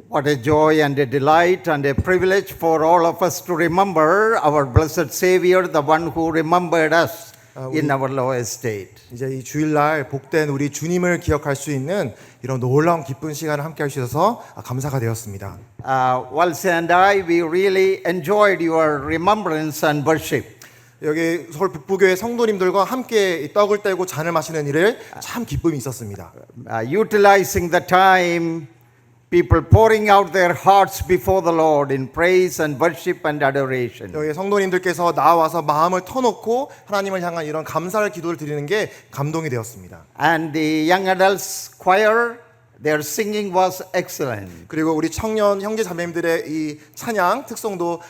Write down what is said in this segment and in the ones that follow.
What a joy and a delight and a privilege for all of us to remember our blessed Savior, the one who remembered us in our low estate. 이제 이 주일날 복된 우리 주님을 기억할 수 있는 이런 놀라운 기쁜 시간을 함께 할 수 있어서 감사가 되었습니다. Walse and I, we really enjoyed your remembrance and worship. 여기 서울 북부교회 성도님들과 함께 이 떡을 떼고 잔을 마시는 일에 참 기쁨이 있었습니다. Utilizing the time, people pouring out their hearts before the Lord in praise and worship and adoration. 여기 성도님들께서 나와서 마음을 터놓고 하나님을 향한 이런 감사의 기도를 드리는 게 감동이 되었습니다. And the young adults choir, their singing was excellent. 그리고 우리 청년 형제 자매님들의 이 찬양 특성도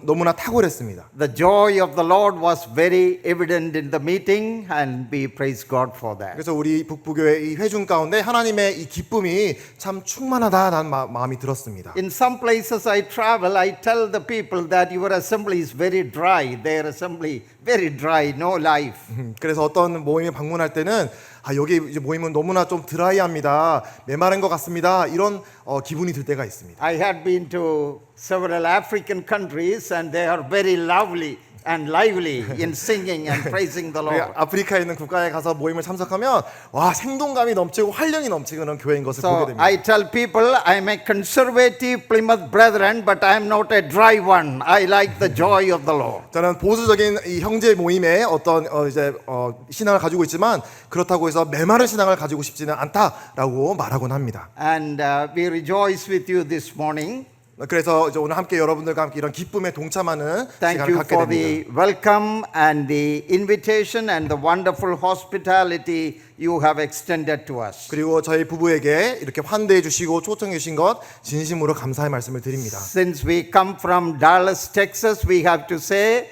너무나 탁월했습니다. The joy of the Lord was very evident in the meeting, and we praise God for that. 그래서 우리 북부교회 이 회중 가운데 하나님의 이 기쁨이 참 충만하다는 마음이 들었습니다. In some places I travel, I tell the people that your assembly is very dry. Their assembly very dry, no life. 그래서 어떤 모임에 방문할 때는 여기 이제 모임은 너무나 좀 드라이합니다. 메마른 것 같습니다. 이런 기분이 들 때가 있습니다. I had been to several African countries, and they are very lovely and lively in singing and praising the Lord. 아프리카에 있는 국가에 가서 모임을 참석하면 와 생동감이 넘치고 활력이 넘치는 교회인 것을 보게 So 됩니다. I tell people I'm a conservative Plymouth brethren, but I'm not a dry one. I like the joy of the Lord. 저는 보수적인 이 형제 모임에 어떤 신앙을 가지고 있지만 그렇다고 해서 메마른 신앙을 가지고 싶지는 않다라고 말하곤 합니다. And we rejoice with you this morning. 그래서 이제 오늘 함께 여러분들과 함께 이런 기쁨에 동참하는 Thank 시간을 you 갖게 for 됩니다. the welcome and the invitation and the wonderful hospitality you have extended to us. 그리고 저희 부부에게 이렇게 환대해 주시고 초청해 주신 것 진심으로 감사의 말씀을 드립니다. Since we come from Dallas, Texas, we have to say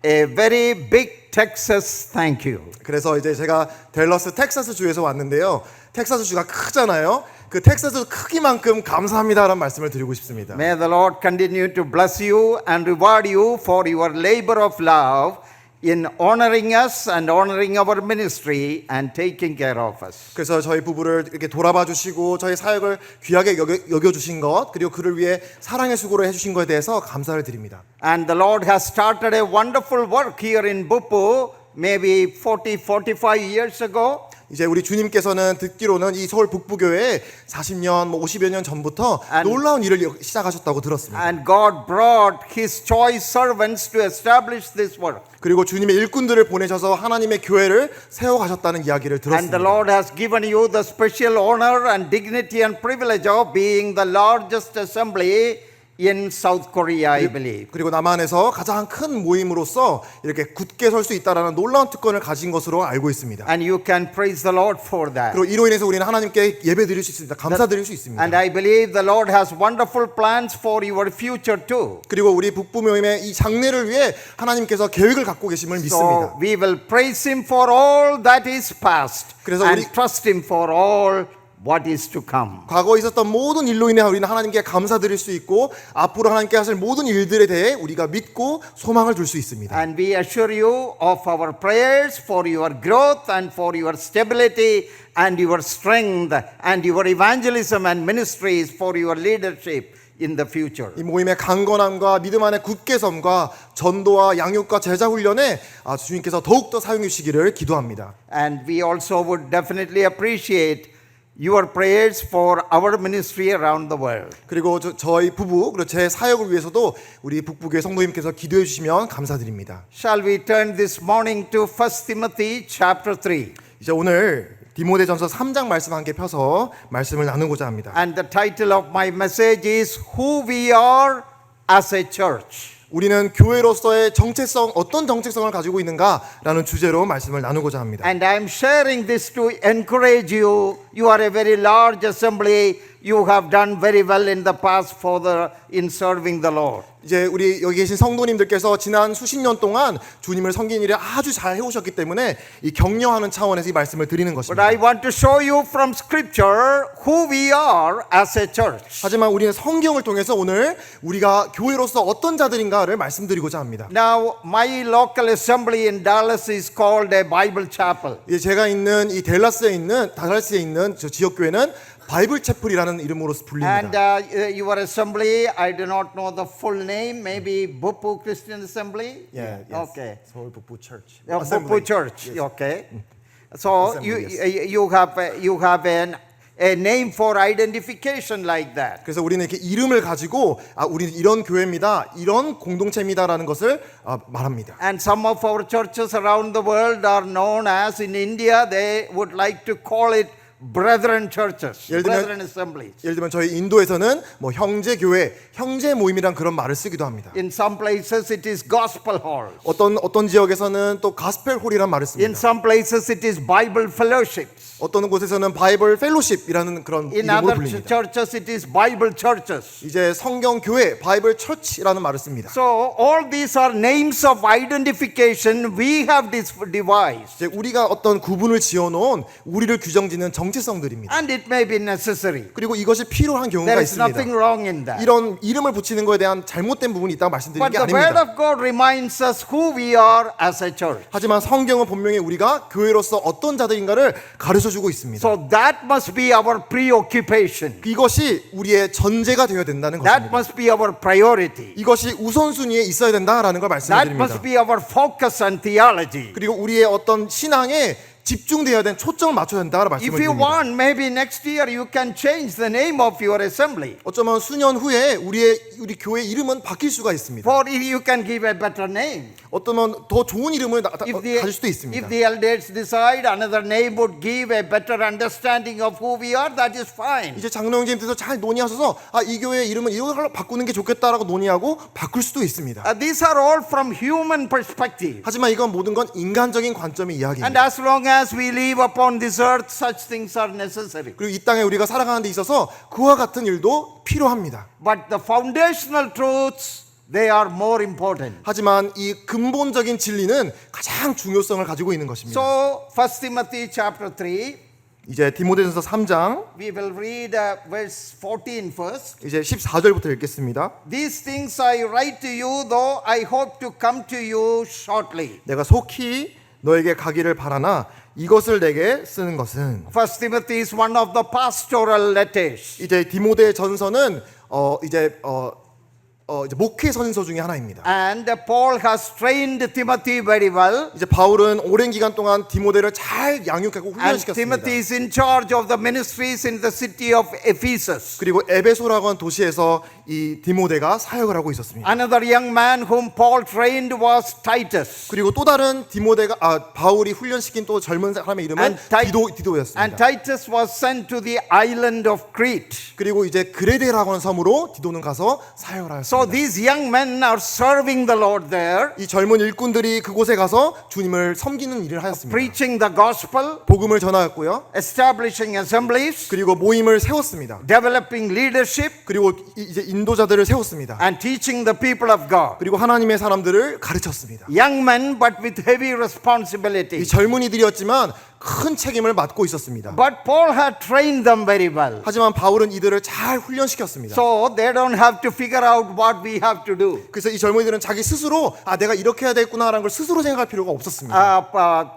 a very big Texas thank you. 그래서 이제 제가 댈러스 텍사스 주에서 왔는데요. 텍사스 주가 크잖아요. 그 텍사스 크기만큼 감사합니다라는 말씀을 드리고 싶습니다. May the Lord continue to bless you and reward you for your labor of love in honoring us and honoring our ministry and taking care of us. 그래서 저희 부부를 이렇게 돌아봐 주시고 저희 사역을 귀하게 여겨 주신 것 그리고 그를 위해 사랑의 수고를 해 주신 것에 대해서 감사를 드립니다. And the Lord has started a wonderful work here in Bupu maybe 45 years ago. 이제 우리 주님께서는 듣기로는 이 서울 북부교회에 40년, 50여 년 전부터 놀라운 일을 시작하셨다고 들었습니다. And God brought His choice servants to establish this work. 그리고 주님의 일꾼들을 보내셔서 하나님의 교회를 세워가셨다는 이야기를 And the 들었습니다. Lord has given you the special honor and dignity and privilege of being the largest assembly in South Korea, I believe. 그리고 남한에서 가장 큰 모임으로서 이렇게 굳게 설 수 있다라는 놀라운 특권을 가진 것으로 알고 있습니다. And you can praise the Lord for that. 그리고 이로 인해서 우리는 하나님께 예배드릴 수 있습니다. 감사드릴 수 있습니다. And I believe the Lord has wonderful plans for your future too. 그리고 우리 북부 모임의 이 장래를 위해 하나님께서 계획을 갖고 계심을 So 믿습니다. we will praise Him for all that is past 그래서 and 우리- trust Him for all what is to come. 과거에 있었던 모든 일로 인해 우리는 하나님께 감사드릴 수 있고 앞으로 하나님께 하실 모든 일들에 대해 우리가 믿고 소망을 둘 수 있습니다. And we assure you of our prayers for your growth and for your stability and your strength and your evangelism and ministries for your leadership in the future. 이 모임의 강건함과 믿음 안의 굳게섬과 전도와 양육과 제자 훈련에 주님께서 더욱더 사용해 주시기를 기도합니다. And we also would definitely appreciate your prayers for our ministry around the world. 그리고 저희 부부 그리고 제 사역을 위해서도 우리 북부교회 성도님께서 기도해 주시면 감사드립니다. Shall we turn this morning to 1 Timothy chapter 3? 이제 오늘 디모데전서 3장 말씀 함께 펴서 말씀을 나누고자 합니다. And the title of my message is Who We Are as a Church. 우리는 교회로서의 정체성, 어떤 정체성을 가지고 있는가라는 주제로 말씀을 나누고자 합니다. And I am sharing this to encourage you. You are a very large assembly. You have done very well in the past in serving the Lord. 이제 우리 여기 계신 성도님들께서 지난 수십 년 동안 주님을 섬긴 일에 아주 잘 해오셨기 때문에 이 격려하는 차원에서 이 말씀을 드리는 But 것입니다. I want to show you from Scripture who we are as a church. 하지만 우리는 성경을 통해서 오늘 우리가 교회로서 어떤 자들인가를 말씀드리고자 합니다. Now, my local assembly in Dallas is called a Bible chapel. 제가 있는 이 댈러스에 있는 저 지역 교회는 바이블 채플이라는 이름으로 And 불립니다. your assembly, I do not know the full name, maybe Bupu Christian Assembly? Yeah, yes. Okay. 서울 북부 Church. Bupu Assembly. Church, Yes. okay. So Assembly, you have a name for identification like that. 그래서 우리는 이렇게 이름을 가지고 우리는 이런 교회입니다, 이런 공동체입니다라는 것을 말합니다. And some of our churches around the world are known as, in India, they would like to call it brethren churches, 예를 들면- brethren assemblies. 예를 들면 저희 인도에서는 뭐 형제 교회, 형제 모임이란 그런 말을 쓰기도 합니다. In some places it is gospel halls. 어떤 지역에서는 또 가스펠 홀이란 말을 In 씁니다. some places it is Bible fellowships. 어떤 곳에서는 바이블 펠로십이라는 그런 In 이름으로 other 불립니다. churches it is Bible churches. 이제 성경 교회, 바이블 처치라는 말을 씁니다. So all these are names of identification we have devised. 이제 우리가 어떤 구분을 지어놓은 우리를 규정짓는 정체성들입니다. And it may be necessary. 그리고 이것이 필요한 경우가 There is nothing 있습니다. wrong in that. 이런 이름을 붙이는 것에 대한 잘못된 부분이 있다고 말씀드리는 But 게 the Word 아닙니다. of God reminds us who we are as a church. 하지만 성경은 분명히 우리가 교회로서 어떤 자들인가를 가르쳐주고 있습니다. So that must be our preoccupation. 이것이 우리의 전제가 되어야 된다는 That 것입니다. must be our priority. 이것이 우선순위에 있어야 된다라는 걸 That must 말씀드립니다. be our focus and theology. 그리고 우리의 어떤 신앙에 집중되어야 되는 초점을 맞춰야 된다고 말씀을 If you 드립니다. want, maybe next year you can change the name of your assembly. 어쩌면 수년 후에 우리 교회 이름은 바뀔 수가 있습니다. For you can give a better name. 어쩌면 더 좋은 이름을 가질 수도 If 있습니다. the elders decide another name would give a better understanding of who we are, that is fine. 이제 장로형제님께서 잘 논의하셔서 이 교회 이름은 이걸로 바꾸는 게 좋겠다라고 논의하고 바꿀 수도 있습니다. These are all from human perspective. 하지만 이건 모든 건 인간적인 관점의 And 이야기입니다. as long as we live upon this earth, such things are necessary. 그리고 이 땅에 우리가 살아가는 데 있어서 그와 같은 일도 필요합니다. But the foundational truths, they are more important. 하지만 이 근본적인 진리는 가장 중요성을 가지고 있는 것입니다. So, 1 Timothy chapter 3, 이제 디모데전서 3장 we will read verse 14 first. 이제 14절부터 읽겠습니다. These things I write to you, though I hope to come to you shortly. 내가 속히 너에게 가기를 바라나 이것을 내게 쓰는 것은 1 Timothy is one of the pastoral letters. 이제 디모데 전서는 이제 목회 선서 중에 하나입니다. And Paul has trained Timothy very well. 이제 바울은 오랜 기간 동안 디모데를 잘 양육하고 And 훈련시켰습니다. Timothy is in charge of the ministries in the city of Ephesus. 그리고 에베소라고 하는 도시에서 이 디모데가 사역을 하고 있었습니다. Another young man whom Paul trained was Titus. 그리고 또 다른 바울이 훈련시킨 또 젊은 사람의 이름은 And 디도였습니다. And Titus was sent to the island of Crete. 그리고 이제 그레데라고 하는 섬으로 디도는 가서 사역을 하였습니다. So these young men are serving the Lord there, 이 젊은 일꾼들이 그곳에 가서 주님을 섬기는 일을 하였습니다. preaching the gospel, 복음을 전하였고요. establishing assemblies, 그리고 모임을 세웠습니다. developing leadership, 그리고 이제 인도자들을 세웠습니다. and teaching the people of God. 그리고 하나님의 사람들을 가르쳤습니다. Young men, but with heavy 이 responsibility. 젊은이들이었지만 큰 책임을 맡고 있었습니다. But Paul had trained them very well. 하지만 바울은 이들을 잘 훈련시켰습니다. So they don't have to figure out what we have to do. 그래서 이 젊은이들은 자기 스스로 내가 이렇게 해야 되겠구나라는 걸 스스로 생각할 필요가 없었습니다.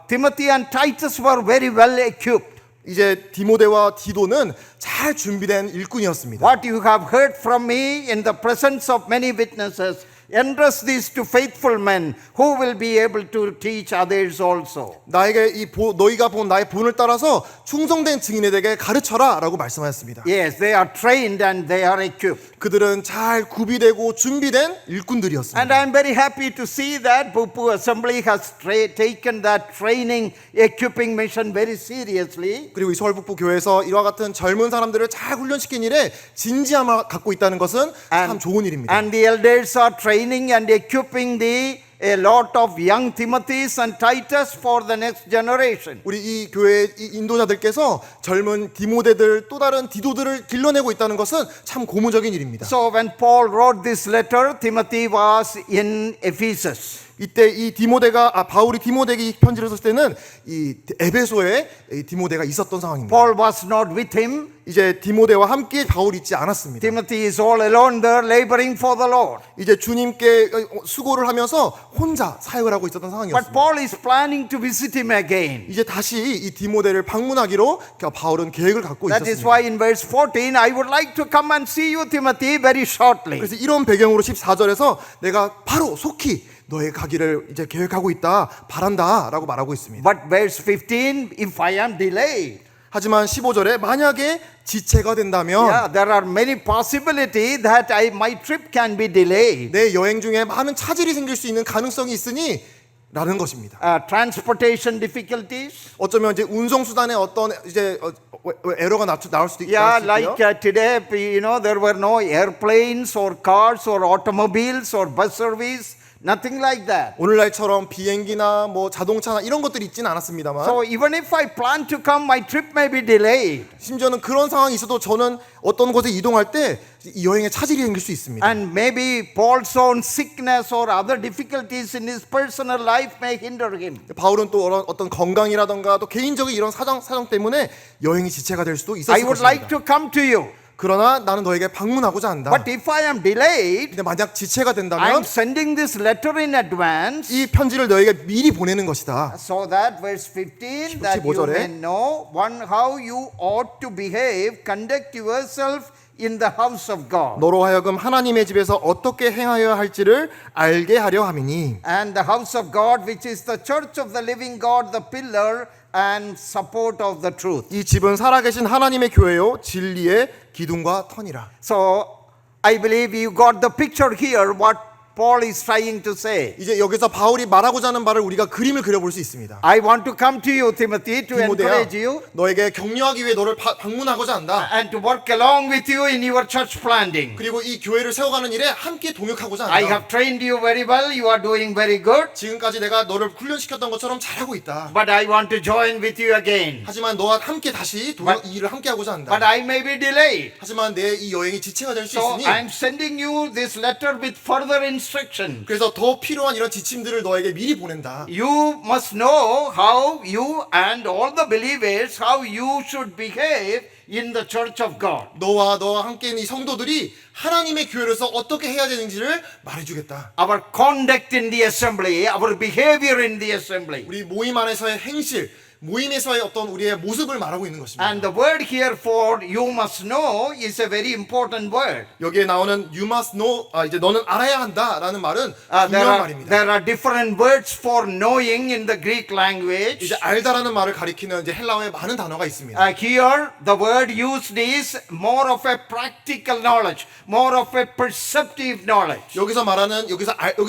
Timothy and Titus were very well equipped. 이제 디모데와 디도는 잘 준비된 일꾼이었습니다. What you have heard from me in the presence of many witnesses, entrust this to faithful men who will be able to teach others also. 나에게 너희가 본 나의 본을 따라서 충성된 증인에게 가르쳐라라고 말씀하셨습니다. Yes, they are trained and they are equipped. 그들은 잘 구비되고 준비된 And 일꾼들이었습니다. I'm very happy to see that Bupu Assembly has taken that training, equipping mission very seriously. 그리고 이 서울북부 교회에서 이와 같은 젊은 사람들을 잘 훈련시킨 일에 진지함을 갖고 있다는 것은 참 좋은 일입니다. And the elders are training and equipping a lot of young Timothys and Titus for the next generation. 우리 이 교회 이 인도자들께서 젊은 디모데들 또 다른 디도들을 길러내고 있다는 것은 참 고무적인 일입니다. So when Paul wrote this letter, Timothy was in Ephesus. 이때 이 디모데가 바울이 디모데에게 이 편지를 썼을 때는 이 에베소에 이 디모데가 있었던 상황입니다. Paul was not with him. 이제 디모데와 함께 바울이 있지 않았습니다. Timothy is all alone there laboring for the Lord. 이제 주님께 수고를 하면서 혼자 사역을 하고 있었던 But 상황이었습니다. Paul is planning to visit him again. 이제 다시 이 디모데를 방문하기로 바울은 계획을 갖고 That is 있었습니다. why in verse 14, I would like to come and see you, Timothy, very shortly. 그래서 이런 배경으로 14절에서 내가 바로 속히 너의 가기를 이제 계획하고 있다, 바란다라고 말하고 있습니다. But verse 15, if I am delayed, 하지만 15절에 만약에 지체가 된다면 yeah, there are many possibilities that my trip can be delayed. 내 여행 중에 많은 차질이 생길 수 있는 가능성이 있으니 라는 것입니다. Transportation difficulties. 어쩌면 이제 운송 수단에 어떤 이제 에러가 나올 수도 Yeah, 있고요. like today, you know, there were no airplanes or cars or automobiles or bus service, nothing like that. 오늘날처럼 비행기나 뭐 자동차나 이런 것들이 있지는 않았습니다만 So even if I plan to come, my trip may be delayed. 심지어는 그런 상황이 있어도 저는 어떤 곳에 이동할 때 이 여행에 차질이 생길 수 있습니다. And maybe Paul's own sickness or other difficulties in his personal life may hinder him. 바울은 또 어떤 건강이라던가 또 개인적인 이런 사정 때문에 여행이 지체가 될 수도 I 있었을 would like 것입니다. to come to you. 그러나 나는 너에게 방문하고자 한다. But if I am delayed, 근데 만약 지체가 I 된다면 am sending this letter in advance 이 편지를 너에게 미리 보내는 것이다. so that verse 15 that you 15절에 may know one how you ought to behave, conduct yourself in the house of God. 너로 하여금 하나님의 집에서 어떻게 행하여야 할지를 알게 하려 함이니 And the house of God, which is the church of the living God, the pillar and support of the truth. 이 집은 살아계신 하나님의 교회요 진리의 기둥과 터니라. So I believe you got the picture here what Paul is trying to say. 이제 여기서 바울이 말하고자 하는 바를 우리가 그림을 그려볼 수 있습니다. I want to come to you, Timothy, to 디모데야, encourage you 너에게 격려하기 위해 너를 방문하고자 한다. and to work along with you in your church planting. 그리고 이 교회를 세워가는 일에 함께 동역하고자 I 한다. have trained you very well. You are doing very good. 지금까지 내가 너를 훈련시켰던 것처럼 잘하고 있다. But I want to join with you again. 하지만 너와 함께 다시 이 일을 함께 하고자 한다. But I may be delayed. 하지만 내 이 여행이 지체가 될 수 So 있으니 I'm sending you this letter with further instruction. 그래서 더 필요한 이런 지침들을 너에게 미리 보낸다. You must know how you and all the believers how you should behave in the church of God. 너와 함께 있는 이 성도들이 하나님의 교회로서 어떻게 해야 되는지를 말해주겠다. Our conduct in the assembly, our behavior in the assembly. 우리 모임 안에서의 행실, 모임에서의 어떤 우리의 모습을 말하고 있는 것입니다. And the word here for you must know is a very important word. 여기에 나오는 you must know, 이제 너는 알아야 한다라는 말은 중요한 말입니다. There are different words for knowing in the Greek language. 이제 알다라는 말을 가리키는 이제 헬라어에 많은 단어가 있습니다. Here the word used is more of a practical knowledge, more of a perceptive knowledge. 여기서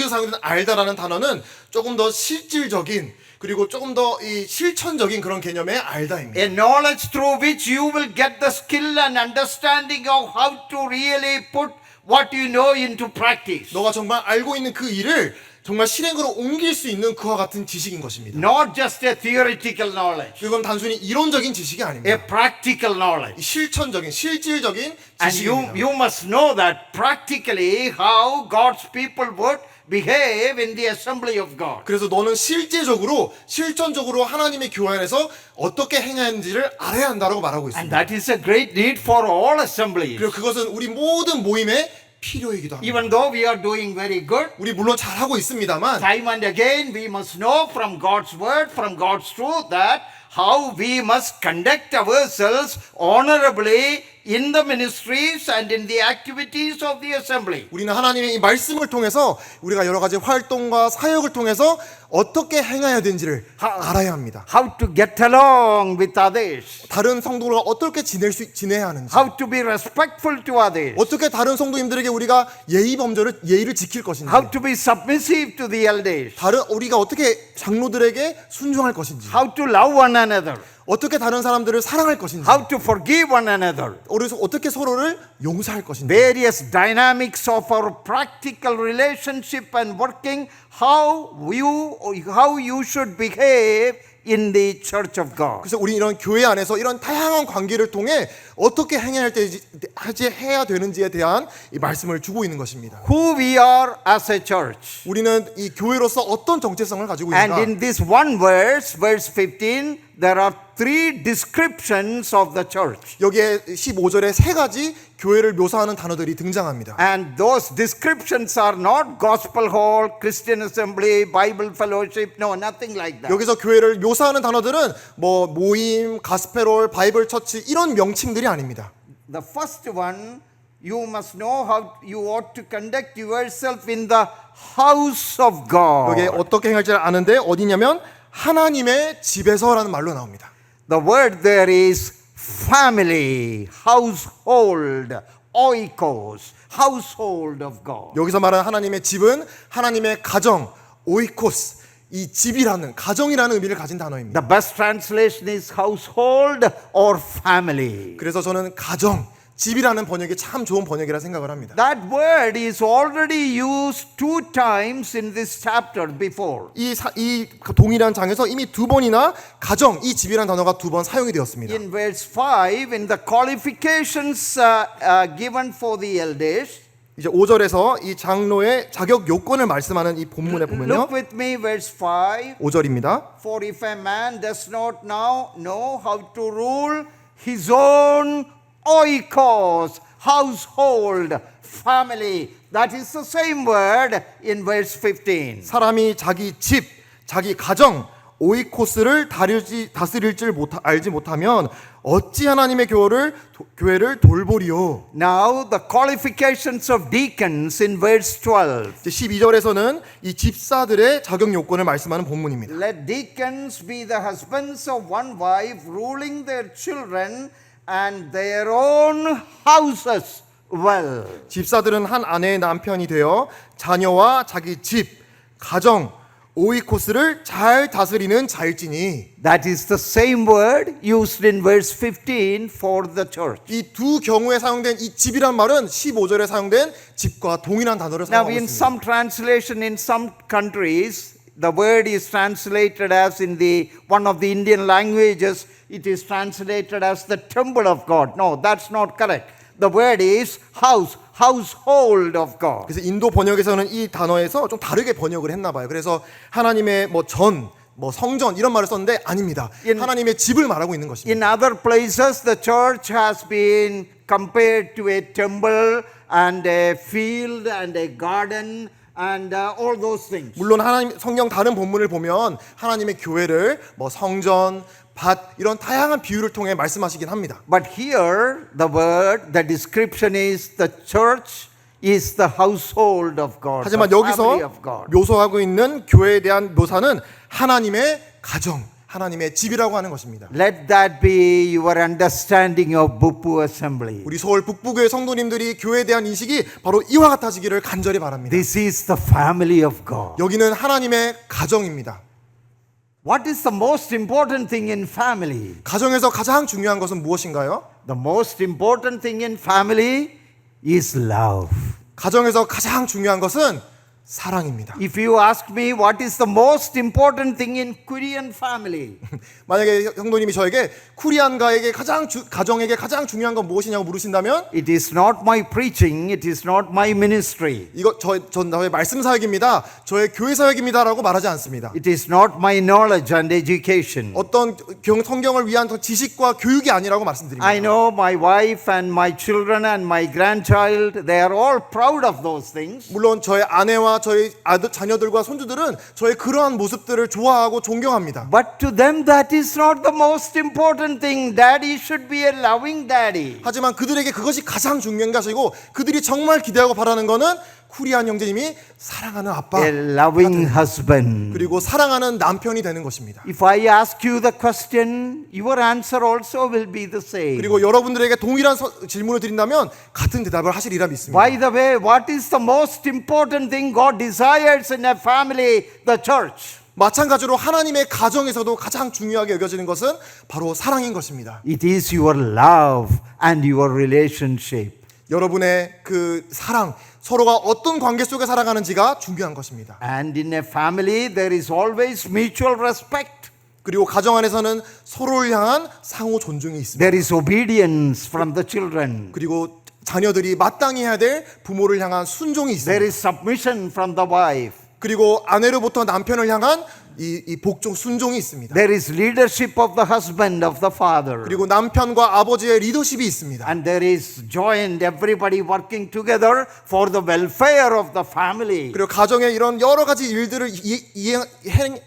사용되는 알다라는 단어는 조금 더 실질적인 그리고 조금 더 이 실천적인 그런 개념의 알다입니다. A knowledge through which you will get the skill and understanding of how to really put what you know into practice. 너가 정말 알고 있는 그 일을 정말 실행으로 옮길 수 있는 그와 같은 지식인 것입니다. Not just a theoretical knowledge, 그건 단순히 이론적인 지식이 a 아닙니다. practical knowledge. 실천적인, 실질적인 And 지식입니다. you must know that practically how God's people would behave in the assembly of God. 그래서 너는 실천적으로 하나님의 교회 안에서 어떻게 행하는지를 알아야 한다고 말하고 And 있습니다. that is a great need for all assemblies. 그리고 그것은 우리 모든 모임의 필요이기도 합니다. Even though we are doing very good, 우리 물론 잘하고 있습니다만 time and again we must know from God's word, from God's truth that how we must conduct ourselves honorably in the ministries and in the activities of the assembly. 우리는 하나님의 이 말씀을 통해서 우리가 여러 가지 활동과 사역을 통해서 어떻게 행해야 되는지를 알아야 합니다. How to get along with others. 다른 성도들과 어떻게 지내야 하는지, How to be respectful to others. 어떻게 다른 성도님들에게 우리가 예의를 지킬 것인지, How to be submissive to the elders. 우리가 어떻게 장로들에게 순종할 것인지, How to love one another. 어떻게 다른 사람들을 사랑할 것인지, How to forgive one another. 그래서 어떻게 서로를 용서할 것인지, Various dynamics of our practical relationship and working, how you should behave in the church of God. 그래서 우리 이런 교회 안에서 이런 다양한 관계를 통해 어떻게 해야 되는지에 대한 이 말씀을 주고 있는 것입니다. Who we are as a church. 우리는 이 교회로서 어떤 정체성을 가지고 And 있는가? in this one verse, verse 15, there are three descriptions of the church. 여기에 15절에 세 가지 교회를 묘사하는 단어들이 등장합니다. And those descriptions are not gospel hall, Christian assembly, Bible fellowship, no, nothing like that. 여기서 교회를 묘사하는 단어들은 뭐 모임, 가스페롤, 바이블 처치 이런 명칭들이 아닙니다. The first one, you must know how you ought to conduct yourself in the house of God. 여기에 어떻게 행할지 아는데 어디냐면 하나님의 집에서라는 말로 나옵니다. The word there is family, household, oikos, household of God. 여기서 말하는 하나님의 집은 하나님의 가정, 오이코스, 이 집이라는 가정이라는 의미를 가진 단어입니다. The best translation is household or family. 그래서 저는 가정, 집이라는 번역이 참 좋은 번역이라 생각을 합니다. That word is already used 2 times in this chapter before. 이 동일한 장에서 이미 두 번이나 가정, 이 집이라는 단어가 두 번 사용이 되었습니다. In verse 5, in the qualifications given for the elders, 이제 5절에서 이 장로의 자격 요건을 말씀하는 이 본문에 보면요. look with me verse 5. 5절입니다. For if a man does not now know how to rule his own oikos, household, family, that is the same word in verse 15. 사람이 자기 집, 자기 가정, 오이코스를 다스릴 줄 알지 못하면 어찌 하나님의 교회를 돌보리요. Now the qualifications of deacons in verse 12. 12절에서는 이 집사들의 자격 요건을 말씀하는 본문입니다. Let deacons be the husbands of one wife, ruling their children and their own houses well. 집사들은 한 아내의 남편이 되어 자녀와 자기 집, 가정, 오이코스를 잘 다스리는 자일지니. That is the same word used in verse 15 for the church. 이 두 경우에 사용된 이 집이란 말은 15절에 사용된 집과 동일한 단어를 Now 사용하고 in 있습니다. some translation in some countries the word is translated as in the one of the Indian languages it is translated as the temple of God. No, that's not correct. The word is household of God. 그래서 인도 번역에서는 이 단어에서 좀 다르게 번역을 했나 봐요. 그래서 하나님의 성전 이런 말을 썼는데 아닙니다. 하나님의 집을 말하고 있는 것입니다. In other places the church has been compared to a temple and a field and a garden and all those things. 물론 하나님 성경 다른 본문을 보면 하나님의 교회를 성전, 밭 이런 다양한 비유를 통해 말씀하시긴 합니다. But here the description is the church is the household of God. 하지만 the family 여기서 of God. 묘사하고 있는 교회에 대한 묘사는 하나님의 가정, 하나님의 집이라고 하는 것입니다. Let that be your understanding of Bupu Assembly. 우리 서울 북부교회 성도님들이 교회에 대한 인식이 바로 이와 같아지기를 간절히 바랍니다. This is the family of God. 여기는 하나님의 가정입니다. What is the most important thing in family? 가정에서 가장 중요한 것은 무엇인가요? The most important thing in family is love. 가정에서 가장 중요한 것은 사랑입니다. If you ask me what is the most important thing in Korean family, 만약에 성도님이 저에게 가정에게 가장 중요한 건 무엇이냐고 물으신다면 it is not my preaching, it is not my ministry. 이거 저의 말씀 사역입니다. 저의 교회 사역입니다라고 말하지 않습니다. It is not my knowledge and education. 어떤 성경을 위한 지식과 교육이 아니라고 말씀드립니다. I know my wife and my children and my grandchild, they are all proud of those things. 물론 저의 아내와 저희 자녀들과 손주들은 저의 그러한 모습들을 좋아하고 존경합니다. But to them that is not the most important thing. Daddy should be a loving daddy. 하지만 그들에게 그것이 가장 중요한 것이고 그들이 정말 기대하고 바라는 것은 쿠리안 형제님이 사랑하는 아빠, A loving husband. 그리고 사랑하는 남편이 되는 것입니다. If I ask you the question, your answer also will be the same. 그리고 여러분들에게 동일한 질문을 드린다면 같은 대답을 하시리라 믿습니다. By the way, what is the most important thing God desires in a family, the church? 마찬가지로 하나님의 가정에서도 가장 중요하게 여겨지는 것은 바로 사랑인 것입니다. It is your love and your relationship. 여러분의 그 사랑, 서로가 어떤 관계 속에 살아가는지가 중요한 것입니다. And in a family, there is always mutual respect. 그리고 가정 안에서는 서로를 향한 상호 존중이 있습니다. There is obedience from the children. 그리고 자녀들이 마땅히 해야 될 부모를 향한 순종이 There 있습니다. is submission from the wife. 그리고 아내로부터 남편을 향한 이 복종 순종이 있습니다. There is leadership of the husband, of the father. 그리고 남편과 아버지의 리더십이 있습니다. And there is joined everybody working together for the welfare of the family. 그리고 가정의 이런 여러 가지 일들을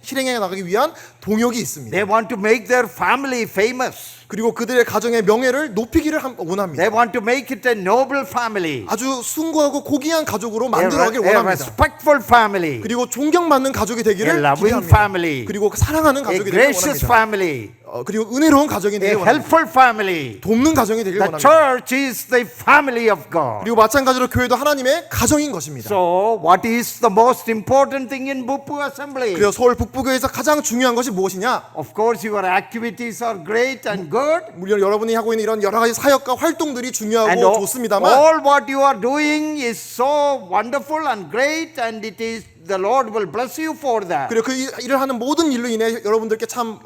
실행해 나가기 위한 동역이 있습니다. They want to make their family famous. 그리고 그들의 가정의 명예를 높이기를 원합니다. They want to make it a noble family. 아주 숭고하고 고귀한 가족으로 A 만들어가길 원합니다. respectful family. 그리고 존경받는 가족이 A 되기를 loving 기대합니다. family. 그리고 사랑하는 A 가족이 되기를 gracious 원합니다. family. 그리고 은혜로운 가족이 A 되기를 원합니다. helpful family. 돕는 가정이 되기를 The 원합니다. church is the family of God. 그리고 마찬가지로 교회도 하나님의 가정인 것입니다. So, what is the most important thing in Bupu Assembly? 그래서 서울 북부교회에서 가장 중요한 것이 무엇이냐? Of course, your activities are great and good. 물론 여러분이 하고 있는 이런 여러 가지 사역과 활동들이 And 중요하고 좋습니다만 all what you are doing is so wonderful and great, and it is the Lord will bless you for that. 그리고 그 일을 하는 모든 일로 인해 여러분들께 참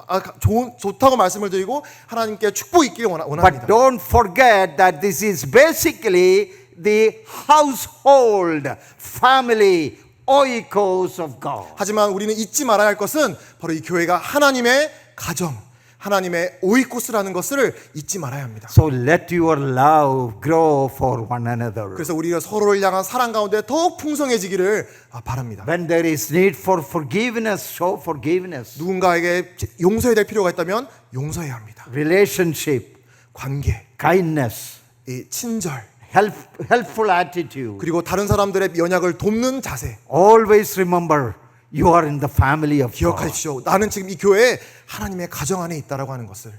좋다고 말씀을 드리고 하나님께 축복이 있기를 But 원합니다. don't forget that this is basically the household, family, oikos of God. 하지만 우리는 잊지 말아야 할 것은 바로 이 교회가 하나님의 가정, 하나님의 오이코스라는 것을 잊지 말아야 합니다. So let your love grow for one another. 그래서 우리가 서로를 향한 사랑 가운데 더욱 풍성해지기를 바랍니다. When there is need for forgiveness, show forgiveness. 누군가에게 용서해야 될 필요가 있다면 용서해야 합니다. Relationship, 관계, kindness, 이 친절, helpful attitude. 그리고 다른 사람들의 연약을 돕는 자세. Always remember, you are in the family of God. 기억하십시오. 나는 지금 이 교회에 하나님의 가정 안에 있다라고 하는 것을.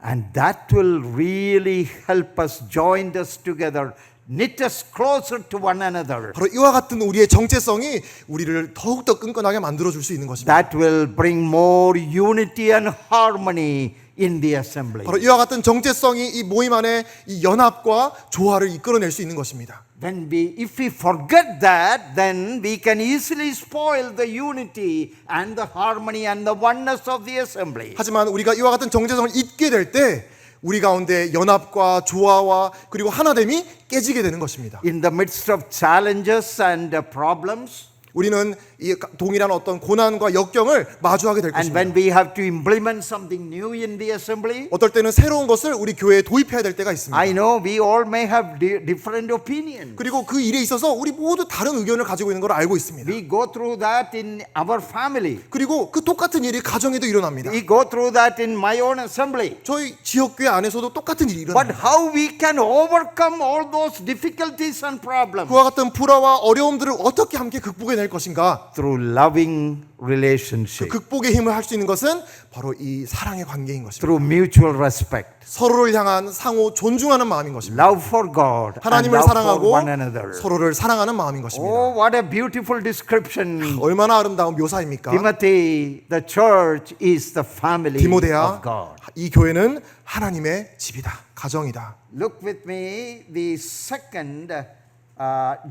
And that will really help us, join us together, knit us closer to one another. 바로 이와 같은 우리의 정체성이 우리를 더욱더 끈끈하게 만들어줄 수 있는 것입니다. That will bring more unity and harmony in the assembly. 바로 이와 같은 정체성이 이 모임 안에 이 연합과 조화를 이끌어낼 수 있는 것입니다. If we forget that, then we can easily spoil the unity and the harmony and the oneness of the assembly. 하지만 우리가 이와 같은 정체성을 잊게 될 때 우리 가운데 연합과 조화와 그리고 하나됨이 깨지게 되는 것입니다. In the midst of challenges and problems, 우리는 이 동일한 어떤 고난과 역경을 마주하게 될 and 것입니다. when we have to implement something new in the assembly, 어떨 때는 새로운 것을 우리 교회에 도입해야 될 때가 있습니다. I know we all may have different opinions. 그리고 그 일에 있어서 우리 모두 다른 의견을 가지고 있는 걸 알고 있습니다. We go through that in our family. 그리고 그 똑같은 일이 가정에도 일어납니다. We go through that in my own assembly. 저희 지역교회 안에서도 똑같은 일이 But 일어납니다. how we can overcome all those difficulties and problems? 그와 같은 불화와 어려움들을 어떻게 함께 극복해낼 것인가? Through loving relationship, 극복의 힘을 할 수 있는 것은 바로 이 사랑의 관계인 것입니다. through mutual respect, 서로를 향한 상호 존중하는 마음인 것입니다. love for God, and 하나님을 love for 사랑하고 one another. 서로를 사랑하는 마음인 것입니다. Oh, what a beautiful description. 얼마나 아름다운 묘사입니까? Timothy, the church is the family 디모데야, of God. 이 교회는 하나님의 집이다, 가정이다. Look with me the second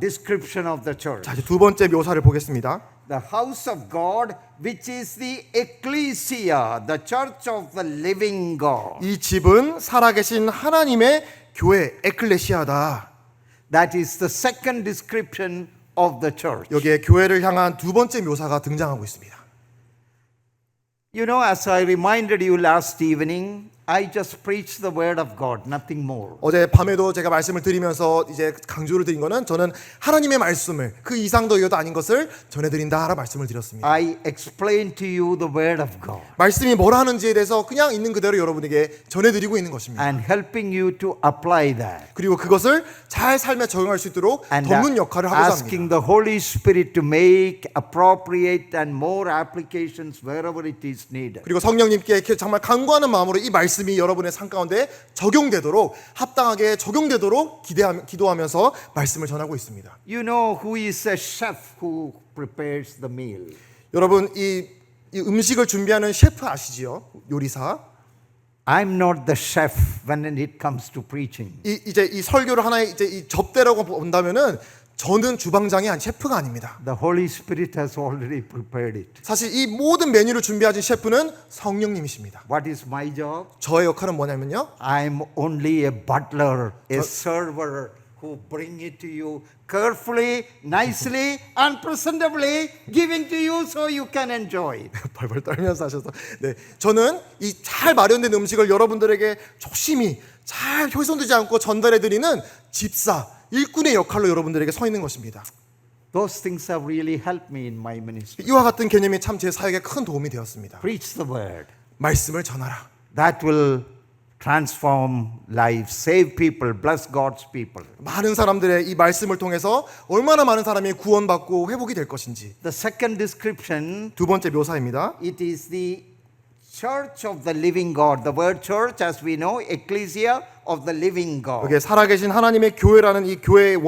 description of the church. 자, 이제 두 번째 묘사를 보겠습니다. The house of God, which is the ecclesia, the church of the living God. 이 집은 살아계신 하나님의 교회, 에클레시아다. That is the second description of the church. 여기에 교회를 향한 두 번째 묘사가 등장하고 있습니다. You know, as I reminded you last evening, I just preached the word of God, nothing more. 어제 밤에도 제가 말씀을 드리면서 이제 강조를 드린 거는 저는 하나님의 말씀을 그 이상도 이하도 아닌 것을 전해드린다라 말씀을 드렸습니다. I explained to you the word of God 말씀이 뭐라 하는지에 대해서 그냥 있는 그대로 여러분에게 전해드리고 있는 것입니다. and helping you to apply that. 그리고 그것을 잘 삶에 적용할 수 있도록 And 돕는 역할을 하고자 asking 합니다. the Holy Spirit to make appropriate and more applications wherever it is needed. 그리고 성령님께 이렇게 정말 간구하는 마음으로 이 말씀이 여러분의 삶 가운데 적용되도록 합당하게 적용되도록 기도하면서 말씀을 전하고 있습니다. You know who is a chef who prepares the meal? 여러분 이 음식을 준비하는 셰프 아시지요? 요리사. I'm not the chef when it comes to preaching. 이제 이 설교를 하나의 이제 이 접대라고 본다면은 저는 주방장이 아닌 셰프가 아닙니다. The Holy Spirit has already prepared it. 사실 이 모든 메뉴를 준비하신 셰프는 성령님이십니다. What is my job? 저의 역할은 뭐냐면요. I'm only a butler, a server who bring it to you carefully, nicely, and presentably, giving to you so you can enjoy it. 벌벌 떨면서 하셔서 네, 저는 이 잘 마련된 음식을 여러분들에게 조심히 잘 훼손되지 않고 전달해 드리는 집사, 일꾼의 역할로 여러분들에게 서 있는 것입니다. Those things have really helped me in my ministry. 이와 같은 개념이 참 제 사역에 큰 도움이 되었습니다. Preach the word. 말씀을 전하라. That will transform lives, save people, bless God's people. 많은 사람들의 이 말씀을 통해서 얼마나 많은 사람이 구원받고 회복이 될 것인지. The second description, 두 번째 묘사입니다. it is the church of the living God. The word church, as we know, ecclesia of the living God. 여기에 살아계신 하나님의 교회라는 이 교회의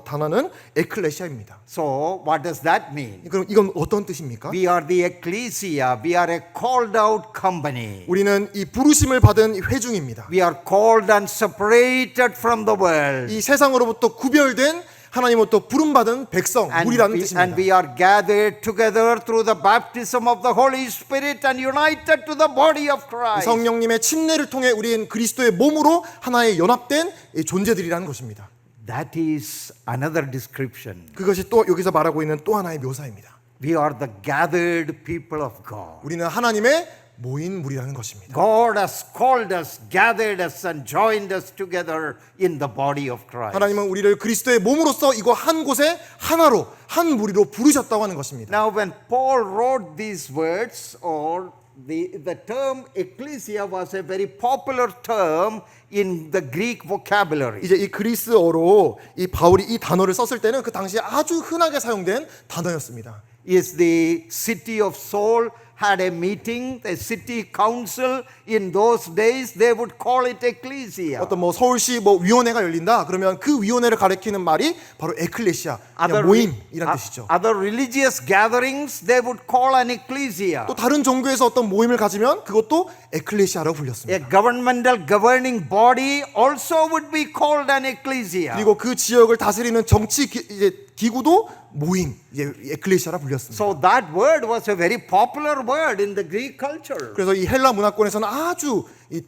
단어는 에클레시아입니다. So, what does that mean? 그럼 이건 어떤 뜻입니까? We are the ecclesia. We are a called out company. 우리는 이 부르심을 받은 회중입니다. We are called and separated from the world. 이 세상으로부터 구별된 하나님으로부터 부름받은 백성, 우리라는 뜻입니다. And we are gathered together through the baptism of the Holy Spirit and united to the body of Christ. 성령님의 침례를 통해 우리는 그리스도의 몸으로 하나의 연합된 존재들이라는 것입니다. That is another description. 그것이 또 여기서 말하고 있는 또 하나의 묘사입니다. We are the gathered people of God. 우리는 하나님의 모인 무리라는 것입니다. God has called us, gathered us, and joined us together in the body of Christ. 하나님은 우리를 그리스도의 몸으로써 이거 한 곳에 하나로 한 무리로 부르셨다고 하는 것입니다. Now, when Paul wrote these words, or the term ecclesia was a very popular term in the Greek vocabulary. 이제 이 그리스어로 이 바울이 이 단어를 썼을 때는 그 당시에 아주 흔하게 사용된 단어였습니다. Is the city of Saul had a meeting, the city council in those days, they would call it ecclesia. 어떤 뭐 서울시 뭐 위원회가 열린다 그러면 그 위원회를 가리키는 말이 바로 에클레시아, 그냥 모임이란 뜻이죠. Other religious gatherings, they would call an ecclesia. 또 다른 종교에서 어떤 모임을 가지면 그것도 에클레시아라고 불렸습니다. A governmental governing body also would be called an ecclesia. 그리고 그 지역을 다스리는 정치 기구도 모임, 이제 에클레시아라 불렸습니다. So that word was a very popular word in the Greek culture. 그래서 이 헬라 문화권에서는 아주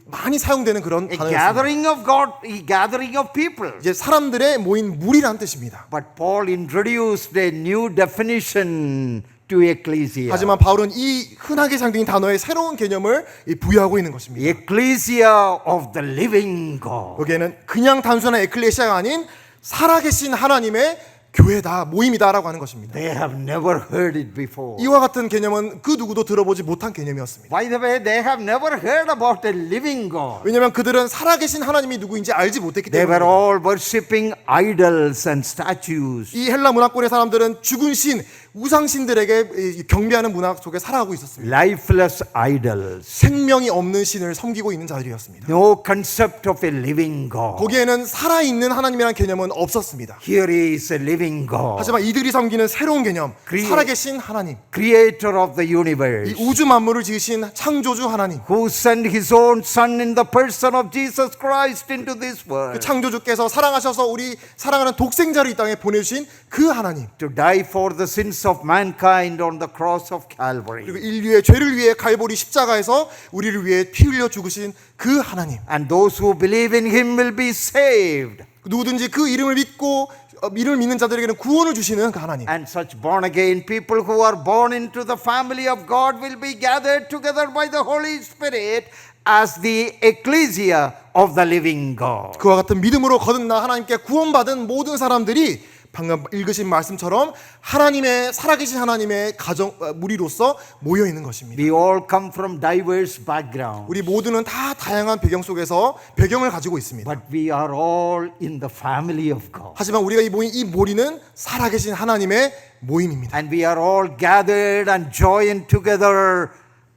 많이 사용되는 그런 A 단어였습니다. gathering of God, a gathering of people. 이제 사람들의 모인 무리라는 뜻입니다. But Paul introduced a new definition to ecclesia. 하지만 바울은 이 흔하게 사용된 단어의 새로운 개념을 부여하고 있는 것입니다. Ecclesia of the living God. 여기에는 그냥 단순한 에클레시아가 아닌 살아계신 하나님의 교회다, 모임이다라고 하는 것입니다. They have never heard it before. 이와 같은 개념은 그 누구도 들어보지 못한 개념이었습니다. By the way, they have never heard about a living God. 왜냐하면 그들은 살아계신 하나님이 누구인지 알지 못했기 They were 때문에. all worshipping idols and statues. 이 헬라 문화권의 사람들은 죽은 신, 우상신들에게 경배하는 문화 속에 살아가고 있었습니다. Lifeless idols. 생명이 없는 신을 섬기고 있는 자들이었습니다. No concept of a living God. 거기에는 살아있는 하나님이라는 개념은 없었습니다. Here is a living God. 하지만 이들이 섬기는 새로운 개념, 살아계신 하나님, Creator of the 이 universe. 우주 만물을 지으신 창조주 하나님, Who sent his own son in the person of Jesus Christ into this 그 world. 창조주께서 사랑하셔서 우리 사랑하는 독생자를 이 땅에 보내주신 그 하나님, To die for the sins of mankind on the cross of Calvary. 그리고 인류의 죄를 위해 갈보리 십자가에서 우리를 위해 피 흘려 죽으신 그 하나님. And those who believe in him will be saved. 누구든지 그 이름을 믿고 이름을 믿는 자들에게는 구원을 주시는 그 하나님. And such born again people who are born into the family of God will be gathered together by the Holy Spirit as the ecclesia of the living God. 그와 같은 믿음으로 거듭나 하나님께 구원받은 모든 사람들이 방금 읽으신 말씀처럼 하나님의 살아계신 하나님의 가정 무리로서 모여 있는 것입니다. We all come from diverse backgrounds, 우리 모두는 다 다양한 배경 속에서 배경을 가지고 있습니다. but we are all in the family of God. 하지만 우리가 이 모인 이 모리는 살아계신 하나님의 모임입니다. And we are all gathered and joined together